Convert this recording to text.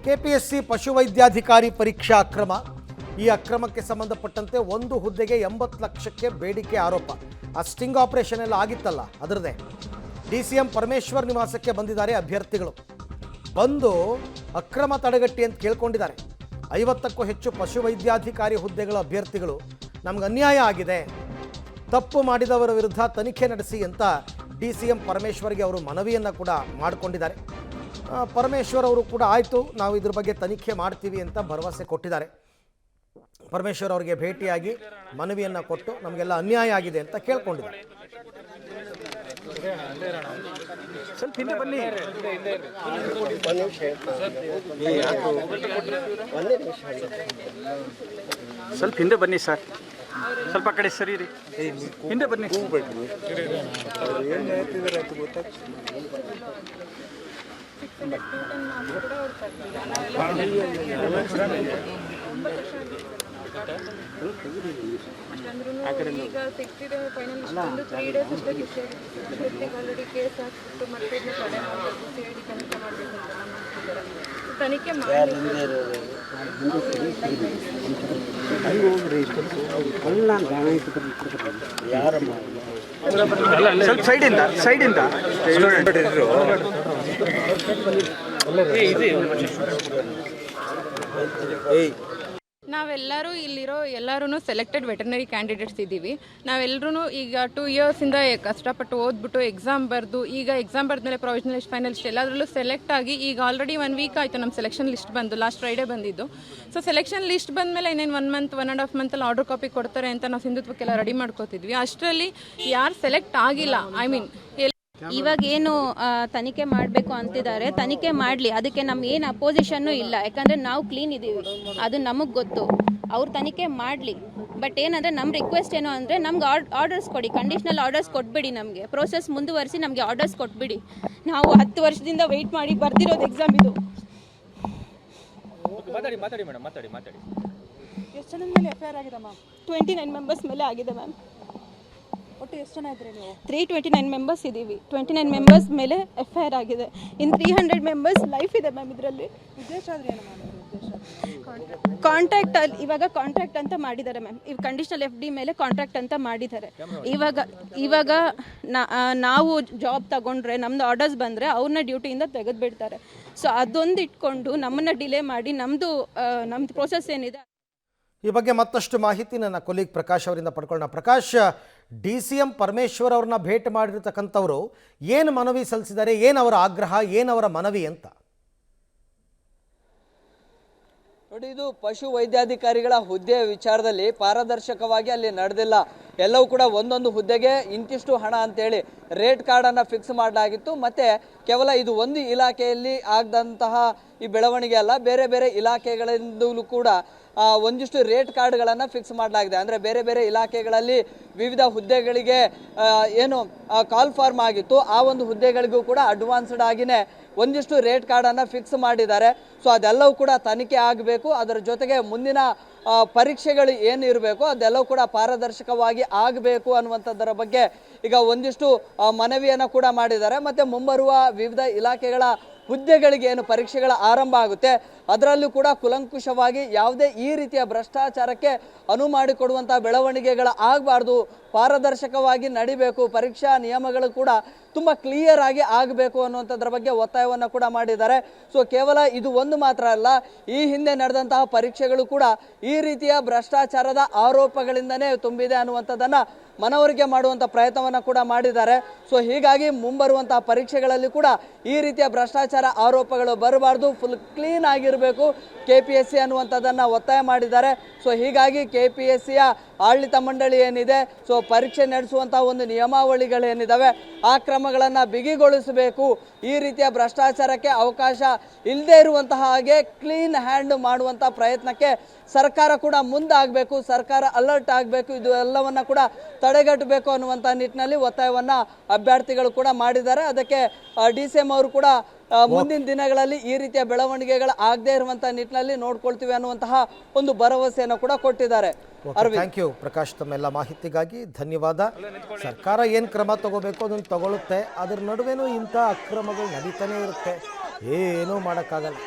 KPSC ಪಶುವೈದ್ಯಾಧಿಕಾರಿ ಪರೀಕ್ಷಾ ಅಕ್ರಮ. ಈ ಅಕ್ರಮಕ್ಕೆ ಸಂಬಂಧಪಟ್ಟಂತೆ ಒಂದು ಹುದ್ದೆಗೆ 80 ಲಕ್ಷಕ್ಕೆ ಬೇಡಿಕೆ ಆರೋಪ. ಆ ಸ್ಟಿಂಗ್ ಆಪರೇಷನ್ ಎಲ್ಲ ಆಗಿತ್ತಲ್ಲ, ಅದರದೇ ಡಿಸಿಎಂ ಪರಮೇಶ್ವರ್ ನಿವಾಸಕ್ಕೆ ಬಂದಿದ್ದಾರೆ ಅಭ್ಯರ್ಥಿಗಳು. ಬಂದು ಅಕ್ರಮ ತಡೆಗಟ್ಟಿ ಅಂತ ಕೇಳ್ಕೊಂಡಿದ್ದಾರೆ. 50ಕ್ಕೂ ಹೆಚ್ಚು ಪಶುವೈದ್ಯಾಧಿಕಾರಿ ಹುದ್ದೆಗಳ ಅಭ್ಯರ್ಥಿಗಳು ನಮ್ಗೆ ಅನ್ಯಾಯ ಆಗಿದೆ, ತಪ್ಪು ಮಾಡಿದವರ ವಿರುದ್ಧ ತನಿಖೆ ನಡೆಸಿ ಅಂತ ಡಿಸಿಎಂ ಪರಮೇಶ್ವರ್ಗೆ ಅವರು ಮನವಿಯನ್ನು ಕೂಡ ಮಾಡಿಕೊಂಡಿದ್ದಾರೆ. ಪರಮೇಶ್ವರ್ ಅವರು ಕೂಡ ಆಯಿತು, ನಾವು ಇದ್ರ ಬಗ್ಗೆ ತನಿಖೆ ಮಾಡ್ತೀವಿ ಅಂತ ಭರವಸೆ ಕೊಟ್ಟಿದ್ದಾರೆ. ಪರಮೇಶ್ವರ್ ಅವರಿಗೆ ಭೇಟಿಯಾಗಿ ಮನವಿಯನ್ನು ಕೊಟ್ಟು ನಮಗೆಲ್ಲ ಅನ್ಯಾಯ ಆಗಿದೆ ಅಂತ ಕೇಳ್ಕೊಂಡಿದ್ದಾರೆ. ಸ್ವಲ್ಪ ಹಿಂದೆ ಬನ್ನಿ ಸರ್, ಸ್ವಲ್ಪ ಕಡೆ ಸರಿ ರೀ, ಹಿಂದೆ ಬನ್ನಿ. ಈಗ ಸಿಕ್ತಿದೆ ಫೈನಲ್ 3 ಡೇಸ್ ಅಷ್ಟೇ ಖುಷಿ ಆಗಿದೆ. ಆಲ್ರೆಡಿ ಕೇಸ್ ಹಾಕ್ಬಿಟ್ಟು ಮತ್ತೆ ತಡೆ ಮಾಡಬೇಕು, ಸಿಐಡಿ ತನಿಖೆ ಮಾಡಬೇಕು ಅಂತ ಮಾಡ್ತಿದ್ದಾರೆ. ತನಿಖೆ ಮಾಡಿ ಸ್ವಲ್ಪ ಸೈಡಿಂದ ನಾವೆಲ್ಲರೂ ಇಲ್ಲಿರೋ ಎಲ್ಲರೂ ಸೆಲೆಕ್ಟೆಡ್ ವೆಟರ್ನರಿ ಕ್ಯಾಂಡಿಡೇಟ್ಸ್ ಇದ್ದೀವಿ. ನಾವೆಲ್ಲರೂ ಈಗ 2 ಇಯರ್ಸಿಂದ ಕಷ್ಟಪಟ್ಟು ಓದ್ಬಿಟ್ಟು ಎಕ್ಸಾಮ್ ಬರೆದು, ಈಗ ಎಕ್ಸಾಮ್ ಬರೆದ್ಮೇಲೆ ಪ್ರೊವಿಷನಲ್ ಲಿಸ್ಟ್, ಫೈನಲ್ ಲಿಸ್ಟ್ ಎಲ್ಲದರಲ್ಲೂ ಸೆಲೆಕ್ಟ್ ಆಗಿ ಈಗ ಆಲ್ರೆಡಿ 1 ವೀಕ್ ಆಯಿತು ನಮ್ಮ ಸೆಲೆಕ್ಷನ್ ಲಿಸ್ಟ್ ಬಂದು. ಲಾಸ್ಟ್ ಫ್ರೈಡೇ ಬಂದಿದ್ದು. ಸೊ ಸೆಲೆಕ್ಷನ್ ಲಿಸ್ಟ್ ಬಂದಮೇಲೆ ಇನ್ನೇನು 1 ಮಂತ್ 1.5 ಮಂತಲ್ಲಿ ಆರ್ಡರ್ ಕಾಪಿ ಕೊಡ್ತಾರೆ ಅಂತ ನಾವು ಸಿಂಧುತ್ವಕ್ಕೆಲ್ಲ ರೆಡಿ ಮಾಡ್ಕೋತಿದ್ವಿ. ಅಷ್ಟರಲ್ಲಿ ಯಾರು ಸೆಲೆಕ್ಟ್ ಆಗಿಲ್ಲ, ಇವಾಗ ಏನು ತನಿಖೆ ಮಾಡಬೇಕು ಅಂತಿದ್ದಾರೆ, ತನಿಖೆ ಮಾಡಲಿ. ಅದಕ್ಕೆ ನಮ್ಮ ಏನು ಅಪೋಸಿಷನ್ನು ಇಲ್ಲ, ಯಾಕಂದರೆ ನಾವು ಕ್ಲೀನ್ ಇದ್ದೀವಿ, ಅದು ನಮಗೆ ಗೊತ್ತು. ಅವ್ರು ತನಿಖೆ ಮಾಡಲಿ. ಬಟ್ ಏನಂದರೆ ನಮ್ಮ ರಿಕ್ವೆಸ್ಟ್ ಏನು ಅಂದರೆ ನಮ್ಗೆ ಆರ್ಡರ್ಸ್ ಕೊಡಿ, ಕಂಡೀಷ್ನಲ್ ಆರ್ಡರ್ಸ್ ಕೊಟ್ಬಿಡಿ, ನಮಗೆ ಪ್ರೋಸೆಸ್ ಮುಂದುವರಿಸಿ ನಮಗೆ ಆರ್ಡರ್ಸ್ ಕೊಟ್ಬಿಡಿ. ನಾವು 10 ವರ್ಷದಿಂದ ವೆಯ್ಟ್ ಮಾಡಿ ಬರ್ದಿರೋದು ಎಕ್ಸಾಮ್ ಇದು. ಮಾತಾಡಿ ಮೇಡಮ್, ಮಾತಾಡಿ. ಎಷ್ಟು ಜನ ಮೇಲೆ ಎಫ್ ಐ ಆರ್ ಆಗಿದೆ ಮ್ಯಾಮ್? 29 ಮೆಂಬರ್ಸ್ ಮೇಲೆ ಆಗಿದೆ ಮ್ಯಾಮ್. ಒಟ್ಟು ಎಷ್ಟು ಜನ ಇದ್ರಿ ನೀವು? 329 ಮೆಂಬರ್ಸ್ ಇದ್ದೀವಿ. 29 ಮೆಂಬರ್ಸ್ ಮೇಲೆ ಎಫ್ ಐ ಆರ್ ಆಗಿದೆ. ಇನ್ನು 300 ಮೆಂಬರ್ಸ್ ಲೈಫ್ ಇದೆ ಮ್ಯಾಮ್ ಇದರಲ್ಲಿ. ಉದ್ದೇಶ ಆದರೆ ಏನು ಮ್ಯಾಮ್? ಕಾಂಟ್ರಾಕ್ಟ್ ಇವಾಗ ಕಾಂಟ್ರಾಕ್ಟ್ ಅಂತ ಮಾಡಿದ್ದಾರೆ ಮ್ಯಾಮ್. ಈಗ ಕಂಡೀಷನಲ್ FD ಮೇಲೆ ಕಾಂಟ್ರಾಕ್ಟ್ ಅಂತ ಮಾಡಿದ್ದಾರೆ. ಇವಾಗ ನಾವು ಜಾಬ್ ತಗೊಂಡ್ರೆ, ನಮ್ಮದು ಆರ್ಡರ್ಸ್ ಬಂದರೆ ಅವ್ರನ್ನ ಡ್ಯೂಟಿಯಿಂದ ತೆಗೆದುಬಿಡ್ತಾರೆ. ಸೊ ಅದೊಂದು ಇಟ್ಕೊಂಡು ನಮ್ಮನ್ನು ಡಿಲೇ ಮಾಡಿ ನಮ್ಮದು ಪ್ರೋಸೆಸ್ ಏನಿದೆ. ಈ ಬಗ್ಗೆ ಮತ್ತಷ್ಟು ಮಾಹಿತಿ ನನ್ನ ಕೊಲೀಗ್ ಪ್ರಕಾಶ್ ಅವರಿಂದ ಪಡ್ಕೊಳ್ಳೋಣ. ಪ್ರಕಾಶ್, DCM ಪರಮೇಶ್ವರ್ ಅವ್ರನ್ನ ಭೇಟಿ ಮಾಡಿರ್ತಕ್ಕಂಥವ್ರು ಏನು ಮನವಿ ಸಲ್ಲಿಸಿದ್ದಾರೆ, ಏನು ಅವರ ಆಗ್ರಹ, ಏನು ಅವರ ಮನವಿ ಅಂತ? ನೋಡಿ, ಇದು ಪಶು ವೈದ್ಯಾಧಿಕಾರಿಗಳ ಹುದ್ದೆಯ ವಿಚಾರದಲ್ಲಿ ಪಾರದರ್ಶಕವಾಗಿ ಅಲ್ಲಿ ನಡೆದಿಲ್ಲ. ಎಲ್ಲವೂ ಕೂಡ ಒಂದೊಂದು ಹುದ್ದೆಗೆ ಇಂತಿಷ್ಟು ಹಣ ಅಂತೇಳಿ ರೇಟ್ ಕಾರ್ಡನ್ನು ಫಿಕ್ಸ್ ಮಾಡಲಾಗಿತ್ತು. ಮತ್ತು ಕೇವಲ ಇದು ಒಂದು ಇಲಾಖೆಯಲ್ಲಿ ಆಗದಂತಹ ಈ ಬೆಳವಣಿಗೆ ಅಲ್ಲ, ಬೇರೆ ಬೇರೆ ಇಲಾಖೆಗಳಿಂದಲೂ ಕೂಡ ಒಂದಿಷ್ಟು ರೇಟ್ ಕಾರ್ಡ್ಗಳನ್ನು ಫಿಕ್ಸ್ ಮಾಡಲಾಗಿದೆ. ಅಂದರೆ ಬೇರೆ ಬೇರೆ ಇಲಾಖೆಗಳಲ್ಲಿ ವಿವಿಧ ಹುದ್ದೆಗಳಿಗೆ ಏನು ಕಾಲ್ ಫಾರ್ಮ್ ಆಗಿತ್ತು, ಆ ಒಂದು ಹುದ್ದೆಗಳಿಗೂ ಕೂಡ ಅಡ್ವಾನ್ಸ್ಡ್ ಆಗಿನೇ ಒಂದಿಷ್ಟು ರೇಟ್ ಕಾರ್ಡನ್ನು ಫಿಕ್ಸ್ ಮಾಡಿದ್ದಾರೆ. ಸೊ ಅದೆಲ್ಲವೂ ಕೂಡ ತನಿಖೆ ಆಗಬೇಕು. ಅದರ ಜೊತೆಗೆ ಮುಂದಿನ ಪರೀಕ್ಷೆಗಳು ಏನು ಇರಬೇಕು ಅದೆಲ್ಲವೂ ಕೂಡ ಪಾರದರ್ಶಕವಾಗಿ ಆಗಬೇಕು ಅನ್ನುವಂಥದ್ದರ ಬಗ್ಗೆ ಈಗ ಒಂದಿಷ್ಟು ಮನವಿಯನ್ನು ಕೂಡ ಮಾಡಿದ್ದಾರೆ. ಮತ್ತು ಮುಂಬರುವ ವಿವಿಧ ಇಲಾಖೆಗಳ ಹುದ್ದೆಗಳಿಗೆ ಏನು ಪರೀಕ್ಷೆಗಳ ಆರಂಭ ಆಗುತ್ತೆ ಅದರಲ್ಲೂ ಕೂಡ ಕುಲಂಕುಷವಾಗಿ ಯಾವುದೇ ಈ ರೀತಿಯ ಭ್ರಷ್ಟಾಚಾರಕ್ಕೆ ಅನುವು ಮಾಡಿಕೊಡುವಂಥ ಬೆಳವಣಿಗೆಗಳ ಆಗಬಾರ್ದು, ಪಾರದರ್ಶಕವಾಗಿ ನಡಿಬೇಕು, ಪರೀಕ್ಷಾ ನಿಯಮಗಳು ಕೂಡ ತುಂಬ ಕ್ಲಿಯರ್ ಆಗಿ ಆಗಬೇಕು ಅನ್ನುವಂಥದ್ರ ಬಗ್ಗೆ ಒತ್ತಾಯವನ್ನು ಕೂಡ ಮಾಡಿದ್ದಾರೆ. ಸೊ ಕೇವಲ ಇದು ಒಂದು ಮಾತ್ರ ಅಲ್ಲ, ಈ ಹಿಂದೆ ನಡೆದಂತಹ ಪರೀಕ್ಷೆಗಳು ಕೂಡ ಈ ರೀತಿಯ ಭ್ರಷ್ಟಾಚಾರದ ಆರೋಪಗಳಿಂದನೇ ತುಂಬಿದೆ ಅನ್ನುವಂಥದ್ದನ್ನು ಮನವರಿಕೆ ಮಾಡುವಂಥ ಪ್ರಯತ್ನವನ್ನು ಕೂಡ ಮಾಡಿದ್ದಾರೆ. ಸೊ ಹೀಗಾಗಿ ಮುಂಬರುವಂತಹ ಪರೀಕ್ಷೆಗಳಲ್ಲಿ ಕೂಡ ಈ ರೀತಿಯ ಭ್ರಷ್ಟಾಚಾರ ಆರೋಪಗಳು ಬರಬಾರ್ದು, ಫುಲ್ ಕ್ಲೀನ್ ಆಗಿರಬೇಕು KPSC ಅನ್ನುವಂಥದ್ದನ್ನು ಒತ್ತಾಯ ಮಾಡಿದ್ದಾರೆ. ಸೊ ಹೀಗಾಗಿ KPSCಯ ಆಡಳಿತ ಮಂಡಳಿ ಏನಿದೆ, ಸೊ ಪರೀಕ್ಷೆ ನಡೆಸುವಂಥ ಒಂದು ನಿಯಮಾವಳಿಗಳೇನಿದ್ದಾವೆ ಆ ಕ್ರಮಗಳನ್ನು ಬಿಗಿಗೊಳಿಸಬೇಕು. ಈ ರೀತಿಯ ಭ್ರಷ್ಟಾಚಾರಕ್ಕೆ ಅವಕಾಶ ಇಲ್ಲದೆ ಇರುವಂತಹ ಹಾಗೆ ಕ್ಲೀನ್ ಹ್ಯಾಂಡ್ ಮಾಡುವಂಥ ಪ್ರಯತ್ನಕ್ಕೆ ಸರ್ಕಾರ ಕೂಡ ಮುಂದಾಗಬೇಕು, ಸರ್ಕಾರ ಅಲರ್ಟ್ ಆಗಬೇಕು, ಇದು ಎಲ್ಲವನ್ನು ಕೂಡ ತಡೆಗಟ್ಟಬೇಕು ಅನ್ನುವಂಥ ನಿಟ್ಟಿನಲ್ಲಿ ಒತ್ತಾಯವನ್ನು ಅಭ್ಯರ್ಥಿಗಳು ಕೂಡ ಮಾಡಿದ್ದಾರೆ. ಅದಕ್ಕೆ DCM ಅವರು ಕೂಡ ಮುಂದಿನ ದಿನಗಳಲ್ಲಿ ಈ ರೀತಿಯ ಬೆಳವಣಿಗೆಗಳು ಆಗದೇ ಇರುವಂಥ ನಿಟ್ಟಿನಲ್ಲಿ ನೋಡ್ಕೊಳ್ತೀವಿ ಅನ್ನುವಂತಹ ಒಂದು ಭರವಸೆಯನ್ನು ಕೂಡ ಕೊಟ್ಟಿದ್ದಾರೆ. ಥ್ಯಾಂಕ್ ಯು ಪ್ರಕಾಶ್, ತಮ್ಮೆಲ್ಲ ಮಾಹಿತಿಗಾಗಿ ಧನ್ಯವಾದ. ಸರ್ಕಾರ ಏನು ಕ್ರಮ ತಗೋಬೇಕು ಅದನ್ನು ತಗೊಳುತ್ತೆ, ಅದರ ನಡುವೆನೂ ಇಂಥ ಅಕ್ರಮಗಳು ನಡೀತಾನೆ ಇರುತ್ತೆ, ಏನೂ ಮಾಡೋಕ್ಕಾಗಲ್ಲ.